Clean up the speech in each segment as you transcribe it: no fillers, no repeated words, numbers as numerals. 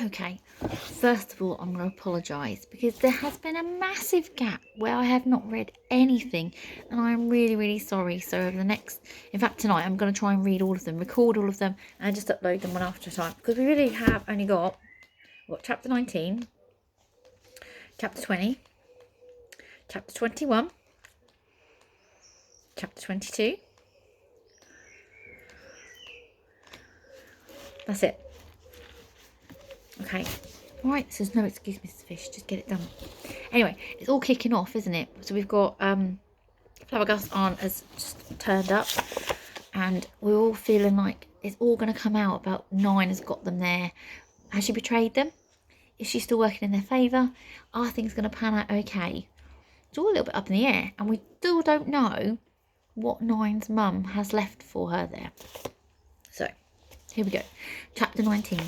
Okay, first of all, I'm going to apologise because there has been a massive gap where I have not read anything, and I'm really, really sorry. So over the next, in fact tonight, I'm going to try and read all of them, record all of them, and just upload them one after a time, because we really have only got, what, chapter 19, chapter 20, chapter 21, chapter 22. That's it. Okay. Right, so there's no excuse, Mrs. Fish. Just get it done. Anyway, it's all kicking off, isn't it? So we've got Flabbergast's aunt has just turned up, and we're all feeling like it's all going to come out about 9 has got them there. Has she betrayed them? Is she still working in their favour? Are things going to pan out okay? It's all a little bit up in the air, and we still don't know what 9's mum has left for her there. So, here we go. Chapter 19.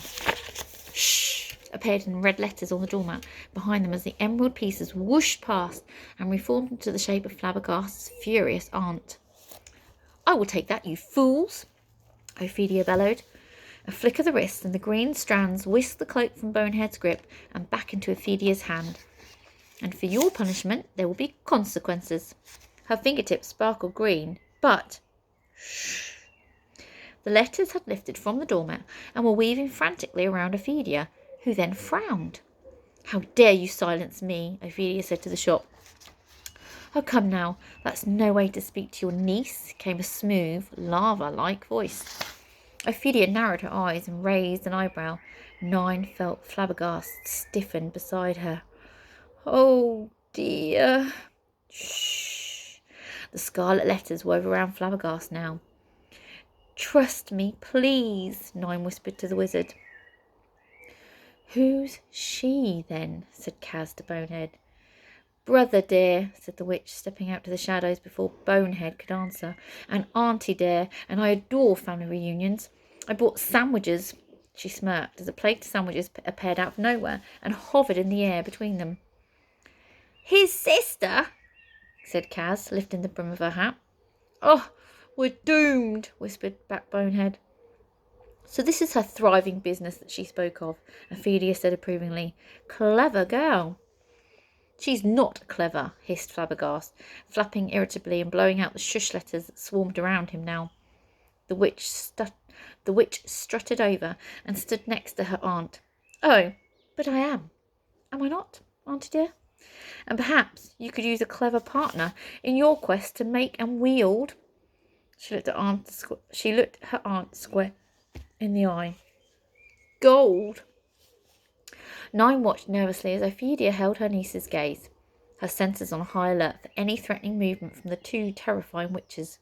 Shh! Appeared in red letters on the doormat behind them as the emerald pieces whooshed past and reformed into the shape of Flabbergast's furious aunt. "I will take that, you fools!" Ophelia bellowed. A flick of the wrist and the green strands whisked the cloak from Bonehead's grip and back into Ophelia's hand. "And for your punishment there will be consequences." Her fingertips sparkled green, but shh! The letters had lifted from the doormat and were weaving frantically around Ophelia, who then frowned. "How dare you silence me?" Ophelia said to the shop. "Oh, come now, that's no way to speak to your niece," came a smooth, lava-like voice. Ophelia narrowed her eyes and raised an eyebrow. 9 felt Flabbergast stiffen beside her. "Oh, dear." Shh! The scarlet letters wove around Flabbergast now. "Trust me, please," 9 whispered to the wizard. "Who's she, then?" said Kaz to Bonehead. "Brother dear," said the witch, stepping out to the shadows before Bonehead could answer. "And auntie dear, and I adore family reunions. I bought sandwiches." She smirked as a plate of sandwiches appeared out of nowhere and hovered in the air between them. "His sister," said Kaz, lifting the brim of her hat. "Oh, we're doomed," whispered back Bonehead. "So this is her thriving business that she spoke of," Ophelia said approvingly. "Clever girl." "She's not clever," hissed Flabbergast, flapping irritably and blowing out the shush letters that swarmed around him now. The witch strutted over and stood next to her aunt. "Oh, but I am. Am I not, auntie dear? And perhaps you could use a clever partner in your quest to make and wield." She looked her aunt square in the eye. "Gold." 9 watched nervously as Ophelia held her niece's gaze, her senses on high alert for any threatening movement from the 2 terrifying witches.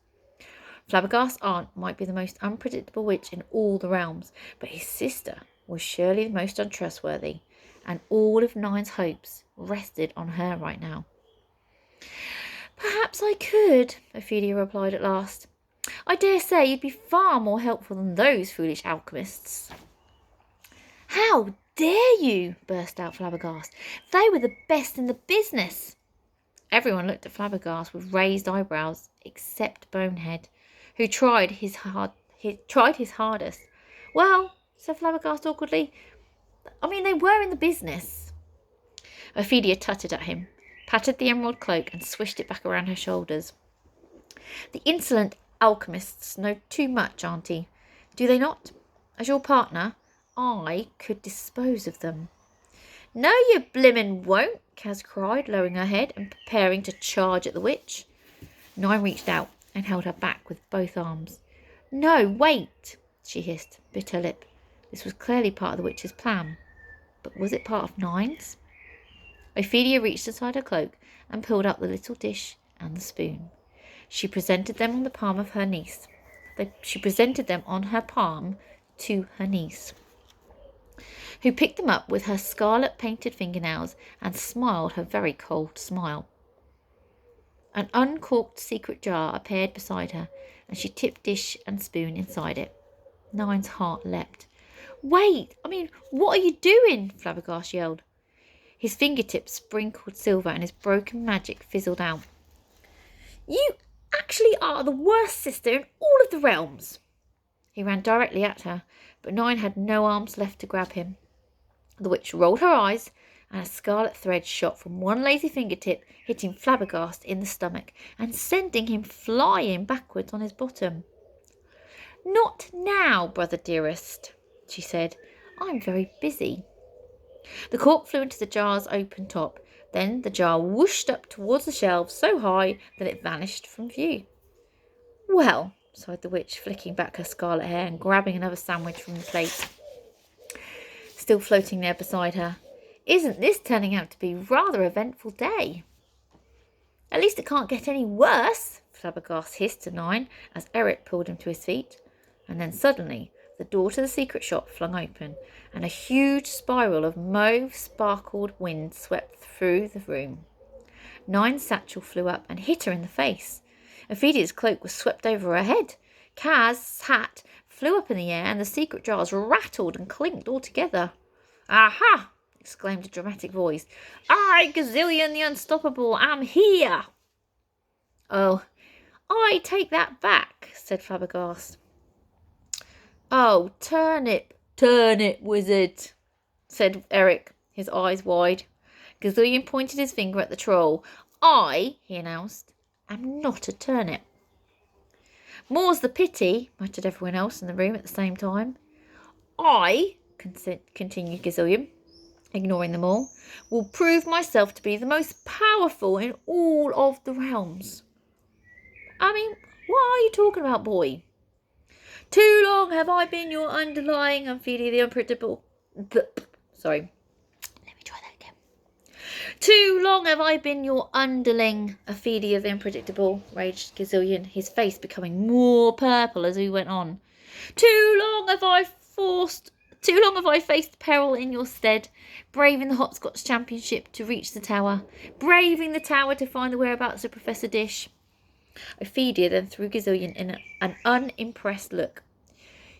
Flabbergast's aunt might be the most unpredictable witch in all the realms, but his sister was surely the most untrustworthy, and all of 9's hopes rested on her right now. "Perhaps I could," Ophelia replied at last. "I dare say you'd be far more helpful than those foolish alchemists." "How dare you?" burst out Flabbergast. "They were the best in the business." Everyone looked at Flabbergast with raised eyebrows, except Bonehead, who tried his hardest. "Well," said Flabbergast awkwardly, they were in the business." Ophelia tutted at him, patted the emerald cloak and swished it back around her shoulders. "The insolent alchemists know too much, auntie, do they not? As your partner, I could dispose of them." "No, you blimmin' won't," Kaz cried, lowering her head and preparing to charge at the witch. 9 reached out and held her back with both arms. "No, wait," she hissed, bit her lip. This was clearly part of the witch's plan, but was it part of 9's? Ophelia reached inside her cloak and pulled out the little dish and the spoon. She presented them on the palm of her niece. She presented them on her palm to her niece, who picked them up with her scarlet-painted fingernails and smiled her very cold smile. An uncorked secret jar appeared beside her, and she tipped dish and spoon inside it. 9's heart leapt. "Wait! What are you doing?" Flabbergast yelled. His fingertips sprinkled silver and his broken magic fizzled out. "You actually are the worst sister in all of the realms." He ran directly at her, but 9 had no arms left to grab him. The witch rolled her eyes, and a scarlet thread shot from one lazy fingertip, hitting Flabbergast in the stomach and sending him flying backwards on his bottom. "Not now, brother dearest," she said. "I'm very busy." The cork flew into the jar's open top. Then the jar whooshed up towards the shelves so high that it vanished from view. "Well," sighed the witch, flicking back her scarlet hair and grabbing another sandwich from the plate still floating there beside her, "isn't this turning out to be rather eventful day?" "At least it can't get any worse," Flabbergast hissed to Nine as Eric pulled him to his feet. And then suddenly the door to the secret shop flung open, and a huge spiral of mauve-sparkled wind swept through the room. Nine's satchel flew up and hit her in the face. Ophelia's cloak was swept over her head. Kaz's hat flew up in the air, and the secret jars rattled and clinked all together. "Aha!" exclaimed a dramatic voice. "I, Gazillion the Unstoppable, am here!" "Oh, I take that back," said Flabbergast. "Oh, turnip, wizard," said Eric, his eyes wide. Gazillion pointed his finger at the troll. "I," he announced, "am not a turnip." "More's the pity," muttered everyone else in the room at the same time. "I," continued Gazillion, ignoring them all, "will prove myself to be the most powerful in all of the realms." "I mean, what are you talking about, boy?" "Too long have I been your underlying Ophelia the Unpredictable." Sorry. Let me try that again. "Too long have I been your underling, Ophelia the Unpredictable," raged Gazillion, his face becoming more purple as he went on. Too long have I faced peril in your stead, braving the Hopscotch Championship to reach the tower, braving the tower to find the whereabouts of Professor Dish." Ophelia then threw Gazillion in an unimpressed look.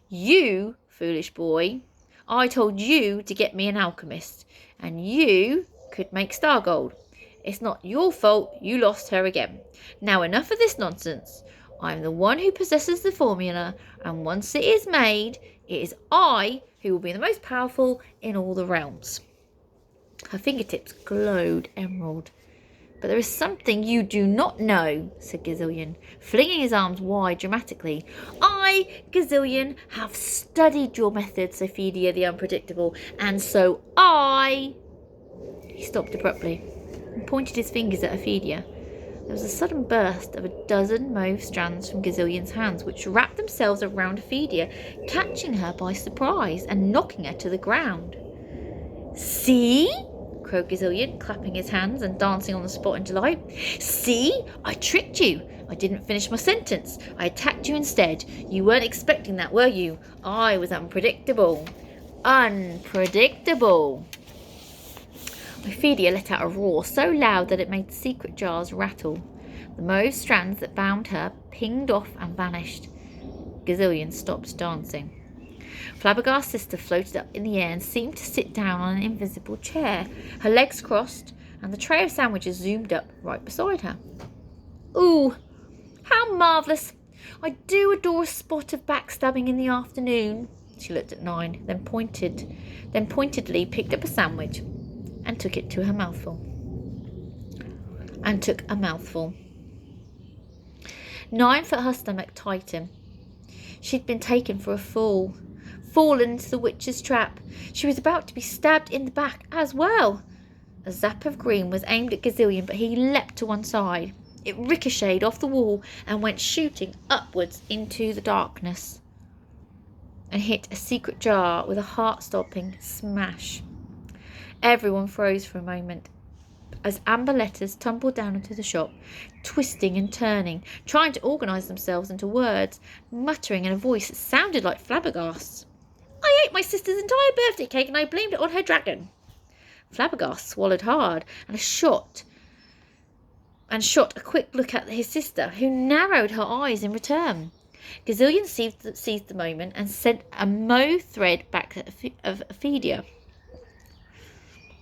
"You, foolish boy, I told you to get me an alchemist, and you could make star gold. It's not your fault you lost her again. Now enough of this nonsense. I'm the one who possesses the formula, and once it is made, it is I who will be the most powerful in all the realms." Her fingertips glowed emerald. "But there is something you do not know," said Gazillion, flinging his arms wide dramatically. "I, Gazillion, have studied your methods, Ophelia the Unpredictable, and so I—" He stopped abruptly and pointed his fingers at Ophelia. There was a sudden burst of a dozen mauve strands from Gazillion's hands, which wrapped themselves around Ophelia, catching her by surprise and knocking her to the ground. "See?" crowed Gazillion, clapping his hands and dancing on the spot in delight. "See? I tricked you. I didn't finish my sentence. I attacked you instead. You weren't expecting that, were you? I was unpredictable. Unpredictable." Ophelia let out a roar so loud that it made the secret jars rattle. The mauve strands that bound her pinged off and vanished. Gazillion stopped dancing. Flabbergast's sister floated up in the air and seemed to sit down on an invisible chair, her legs crossed, and the tray of sandwiches zoomed up right beside her. "Ooh, how marvellous! I do adore a spot of backstabbing in the afternoon." She looked at Nine, then pointedly picked up a sandwich and took a mouthful. Nine felt her stomach tighten. She'd been taken for a fool, fallen into the witch's trap. She was about to be stabbed in the back as well. A zap of green was aimed at Gazillion, but he leapt to one side. It ricocheted off the wall and went shooting upwards into the darkness and hit a secret jar with a heart-stopping smash. Everyone froze for a moment as amber letters tumbled down into the shop, twisting and turning, trying to organise themselves into words, muttering in a voice that sounded like Flabbergast's. "I ate my sister's entire birthday cake and I blamed it on her dragon." Flabbergast swallowed hard and shot a quick look at his sister, who narrowed her eyes in return. Gazillion seized the moment and sent a mauve thread back at Ophelia.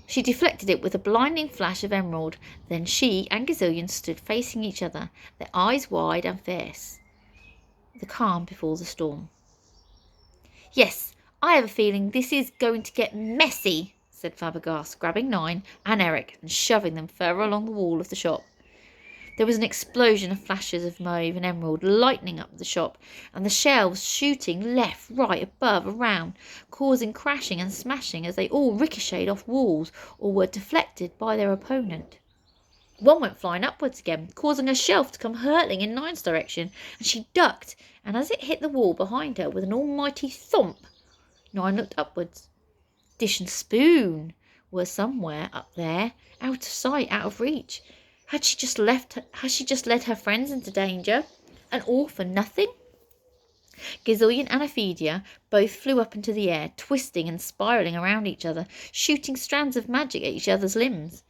She deflected it with a blinding flash of emerald. Then she and Gazillion stood facing each other, their eyes wide and fierce. The calm before the storm. "Yes, I have a feeling this is going to get messy," said Flabbergast, grabbing 9 and Eric and shoving them further along the wall of the shop. There was an explosion of flashes of mauve and emerald lighting up the shop, and the shelves shooting left, right, above, around, causing crashing and smashing as they all ricocheted off walls or were deflected by their opponent. One went flying upwards again, causing a shelf to come hurtling in 9's direction, and she ducked, and as it hit the wall behind her with an almighty thump, 9 looked upwards. Dish and Spoon were somewhere up there, out of sight, out of reach. Had she just led her friends into danger, and all for nothing? Gazillion and Ophelia both flew up into the air, twisting and spiralling around each other, shooting strands of magic at each other's limbs.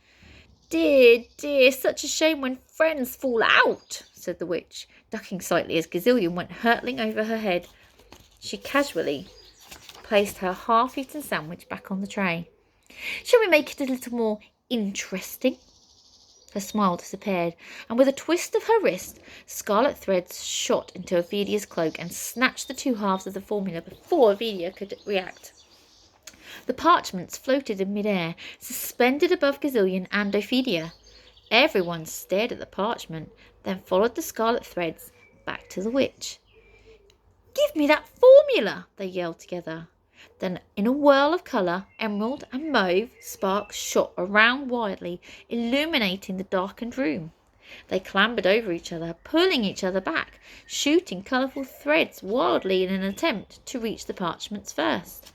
"Dear, dear, such a shame when friends fall out," said the witch, ducking slightly as Gazillion went hurtling over her head. She casually placed her half-eaten sandwich back on the tray. "Shall we make it a little more interesting?" Her smile disappeared, and with a twist of her wrist, scarlet threads shot into Ophelia's cloak and snatched the 2 halves of the formula before Ophelia could react. The parchments floated in mid-air, suspended above Gazillion and Ophelia. Everyone stared at the parchment, then followed the scarlet threads back to the witch. "Give me that formula!" they yelled together. Then, in a whirl of colour, emerald and mauve sparks shot around wildly, illuminating the darkened room. They clambered over each other, pulling each other back, shooting colourful threads wildly in an attempt to reach the parchments first.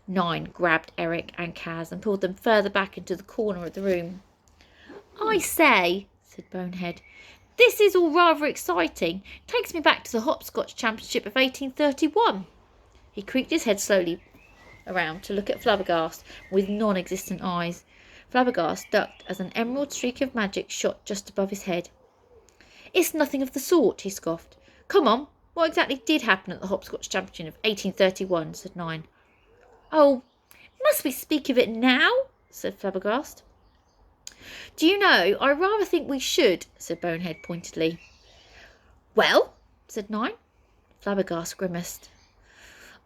9 grabbed Eric and Kaz and pulled them further back into the corner of the room. "I say," said Bonehead, "this is all rather exciting. Takes me back to the Hopscotch Championship of 1831. He creaked his head slowly around to look at Flabbergast with non-existent eyes. Flabbergast ducked as an emerald streak of magic shot just above his head. "It's nothing of the sort," he scoffed. "Come on, what exactly did happen at the Hopscotch Championship of 1831? said 9. "Oh, must we speak of it now?" said Flabbergast. "Do you know, I rather think we should," said Bonehead pointedly. "Well?" said 9. Flabbergast grimaced.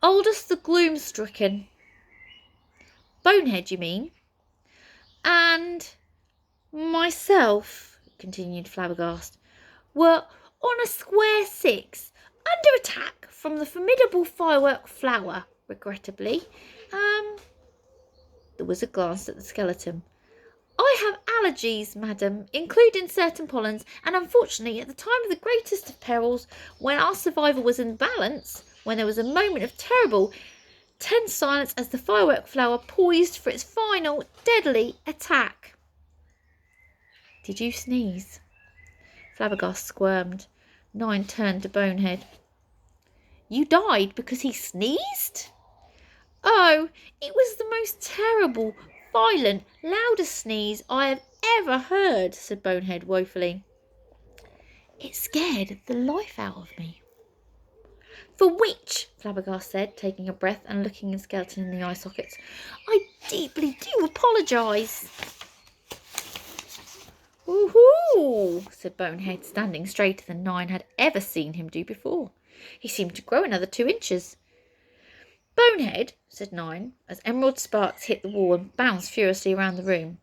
"Aldous the gloom-stricken." "Bonehead, you mean?" "And myself," continued Flabbergast, "were on a square 6, under attack from the formidable firework flower, regrettably. The wizard glanced at the skeleton. "I have allergies, madam, including certain pollens, and unfortunately at the time of the greatest of perils, when our survival was in balance, when there was a moment of terrible, tense silence as the firework flower poised for its final, deadly attack." "Did you sneeze?" Flabbergast squirmed. 9 turned to Bonehead. "You died because he sneezed?" "Oh, it was the most terrible, violent, loudest sneeze I have ever heard," said Bonehead woefully. "It scared the life out of me." "For which," Flabbergast said, taking a breath and looking the skeleton in the eye sockets, "I deeply do apologise." "Woohoo!" said Bonehead, standing straighter than 9 had ever seen him do before. He seemed to grow another 2 inches. "Bonehead," said 9, as emerald sparks hit the wall and bounced furiously around the room.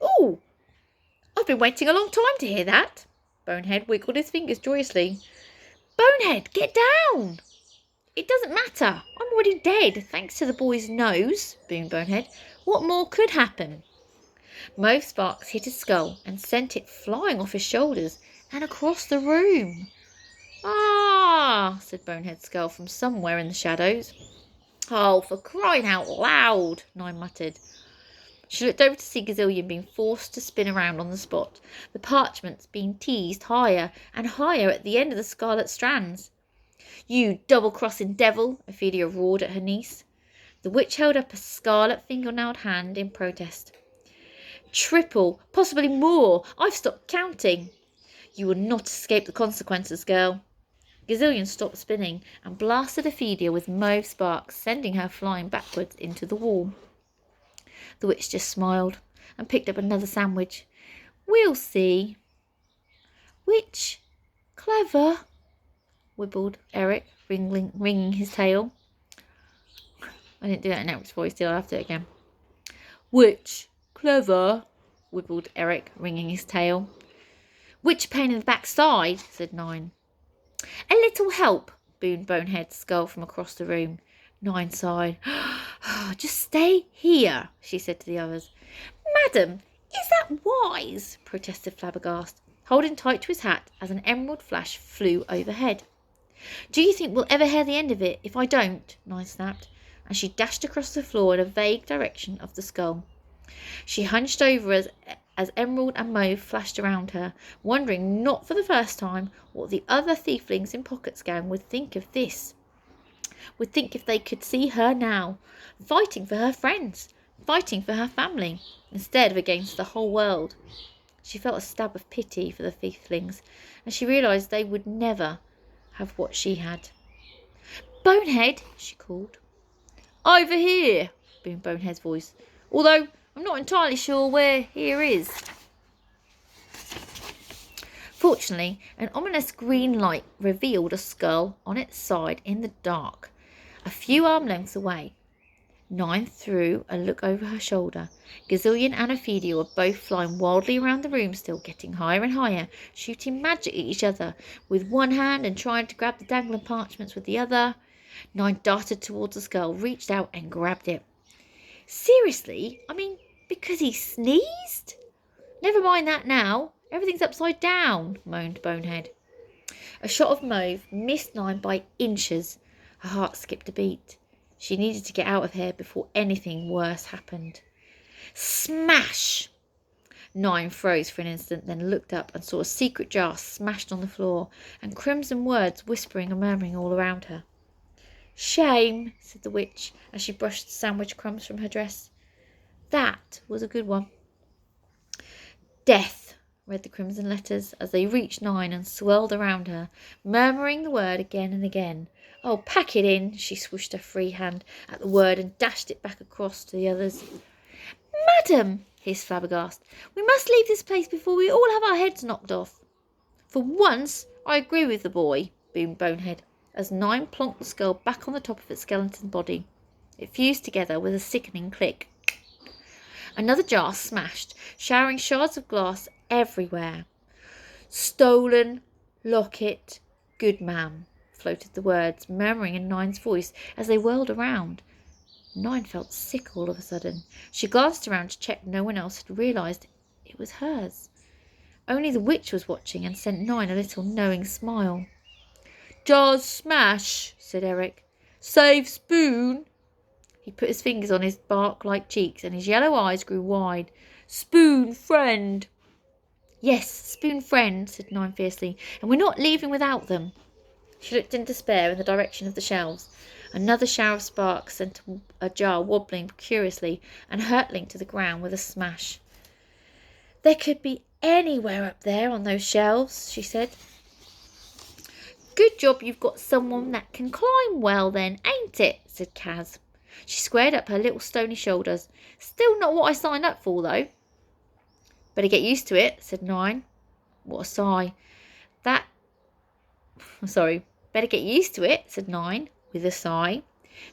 "Ooh, I've been waiting a long time to hear that." Bonehead wiggled his fingers joyously. "Bonehead, get down!" "It doesn't matter. I'm already dead, thanks to the boy's nose," boomed Bonehead. "What more could happen?" Mauve sparks hit his skull and sent it flying off his shoulders and across the room. "Ah!" said Bonehead's skull from somewhere in the shadows. "Oh, for crying out loud!" 9 muttered. She looked over to see Gazillion being forced to spin around on the spot, the parchments being teased higher and higher at the end of the scarlet strands. "You double-crossing devil!" Ophelia roared at her niece. The witch held up a scarlet finger-nailed hand in protest. "Triple, possibly more. I've stopped counting." "You will not escape the consequences, girl." Gazillion stopped spinning and blasted Ophelia with mauve sparks, sending her flying backwards into the wall. The witch just smiled and picked up another sandwich. "We'll see." "Which clever," wibbled Eric, wringing his tail. I didn't do that in Eric's voice, did I? I'll have to do it again. Which? Clever, wiggled Eric, wringing his tail. Which pain in the backside, said 9. A little help, boomed Bonehead's skull from across the room. 9 sighed. Just stay here, she said to the others. Madam, is that wise? Protested Flabbergast, holding tight to his hat as an emerald flash flew overhead. Do you think we'll ever hear the end of it if I don't? 9 snapped, and she dashed across the floor in a vague direction of the skull. She hunched over as Emerald and Mauve flashed around her, wondering, not for the first time, what the other thieflings in Pocket's gang would think of this. Would think if they could see her now, fighting for her friends, fighting for her family, instead of against the whole world. She felt a stab of pity for the thieflings, and she realised they would never have what she had. Bonehead, she called. Over here, boomed Bonehead's voice, although I'm not entirely sure where here is. Fortunately, an ominous green light revealed a skull on its side in the dark, a few arm lengths away. 9 threw a look over her shoulder. Gazillion and Ophelia were both flying wildly around the room still, getting higher and higher, shooting magic at each other with one hand and trying to grab the dangling parchments with the other. 9 darted towards the skull, reached out and grabbed it. Seriously? I mean, because he sneezed? Never mind that now. Everything's upside down, moaned Bonehead. A shot of Mauve missed 9 by inches. Her heart skipped a beat. She needed to get out of here before anything worse happened. Smash! 9 froze for an instant, then looked up and saw a secret jar smashed on the floor, and crimson words whispering and murmuring all around her. Shame, said the witch, as she brushed sandwich crumbs from her dress. That was a good one. Death, read the crimson letters as they reached 9 and swirled around her, murmuring the word again and again. Oh, pack it in, she swooshed her free hand at the word and dashed it back across to the others. Madam, hissed Flabbergast, we must leave this place before we all have our heads knocked off. For once, I agree with the boy, boomed Bonehead, as 9 plonked the skull back on the top of its skeleton body. It fused together with a sickening click. Another jar smashed, showering shards of glass everywhere. Stolen locket, good ma'am, floated the words, murmuring in 9's voice as they whirled around. 9 felt sick all of a sudden. She glanced around to check no one else had realised it was hers. Only the witch was watching and sent 9 a little knowing smile. Jars smash, said Eric. Save spoon. He put his fingers on his bark-like cheeks and his yellow eyes grew wide. Spoon friend. Yes, spoon friend, said 9 fiercely, and we're not leaving without them. She looked in despair in the direction of the shelves. Another shower of sparks sent a jar wobbling curiously and hurtling to the ground with a smash. There could be anywhere up there on those shelves, she said. Good job you've got someone that can climb well then, ain't it? Said Kaz. She squared up her little stony shoulders. Still not what I signed up for, though. Better get used to it, said 9. What a sigh. Better get used to it, said 9, with a sigh.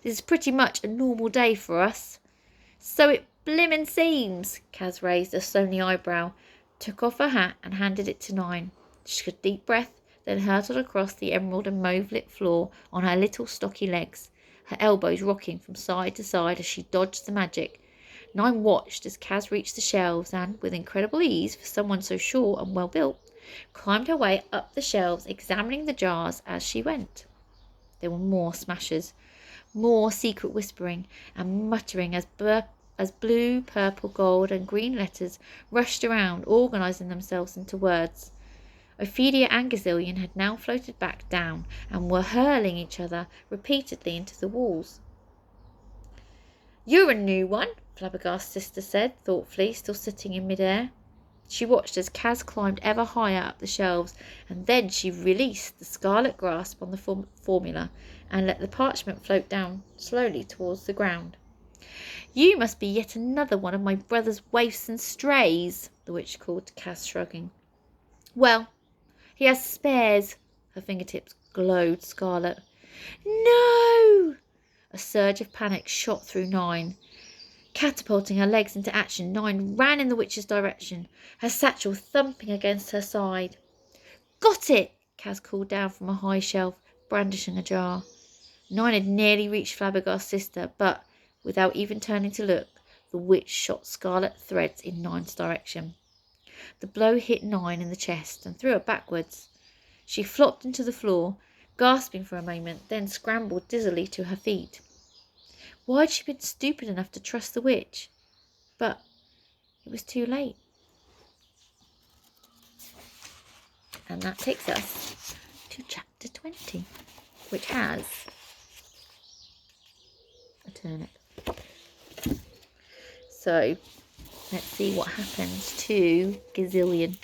This is pretty much a normal day for us. So it blimmin' seems. Kaz raised a stony eyebrow, took off her hat and handed it to 9. She took a deep breath, then hurtled across the emerald and mauve-lit floor on her little stocky legs, her elbows rocking from side to side as she dodged the magic. 9 watched as Kaz reached the shelves and, with incredible ease for someone so short and well-built, climbed her way up the shelves, examining the jars as she went. There were more smashes, more secret whispering and muttering as blue, purple, gold and green letters rushed around, organising themselves into words. Ophelia and Gazillion had now floated back down and were hurling each other repeatedly into the walls. You're a new one, Flabbergast's sister said, thoughtfully, still sitting in mid-air. She watched as Kaz climbed ever higher up the shelves, and then she released the scarlet grasp on the formula and let the parchment float down slowly towards the ground. You must be yet another one of my brother's waifs and strays, the witch called to Kaz, shrugging. Well, he has spares. Her fingertips glowed scarlet. No! A surge of panic shot through 9. Catapulting her legs into action, Nine ran in the witch's direction, her satchel thumping against her side. "Got it!" Kaz called down from a high shelf, brandishing a jar. Nine had nearly reached Flabbergast's sister, but, without even turning to look, the witch shot scarlet threads in Nine's direction. The blow hit Nine in the chest and threw her backwards. She flopped into the floor, gasping for a moment, then scrambled dizzily to her feet. Why had she been stupid enough to trust the witch? But it was too late. And that takes us to chapter 20, which has a turnip. So let's see what happens to Gazillion.